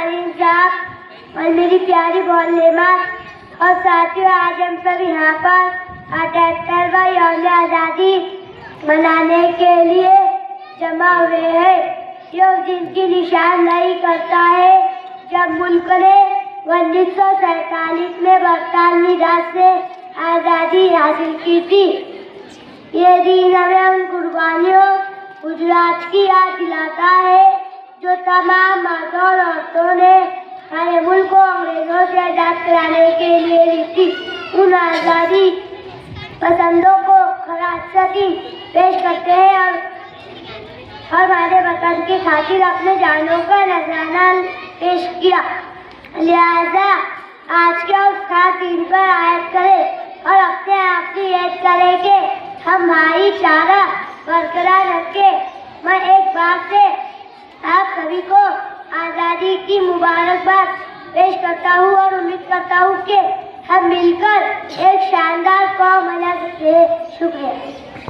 अलीम साहब और मेरी प्यारी मोहल्लेमा और साथियों, आज हम सब यहाँ पर 78वां यौम आज़ादी मनाने के लिए जमा हुए हैं। ये उस दिन की निशानदेही करता है जब मुल्क ने 1947 में बरतानवी राज से आज़ादी हासिल की थी। ये दिन हमें उन कुर्बानियों गुजरात की याद दिलाता है जो तमाम मर्दों और औरतों ने हमारे मुल्क को अंग्रेजों से आज़ाद कराने के लिए दी थी। उन आज़ादी पसंदों को खराज पेश करते हैं और हमारे वतन की खातिर अपने जानों का नजराना पेश किया। लिहाजा आज के उस खास दिन पर आयत करें और अपने आप से याद करें कि हम भाईचारा बरकरार रखें। मैं एक बार से आप सभी को आज़ादी की मुबारकबाद पेश करता हूँ और उम्मीद करता हूँ कि हम मिलकर एक शानदार कौम बना सकते हैं। शुक्रिया।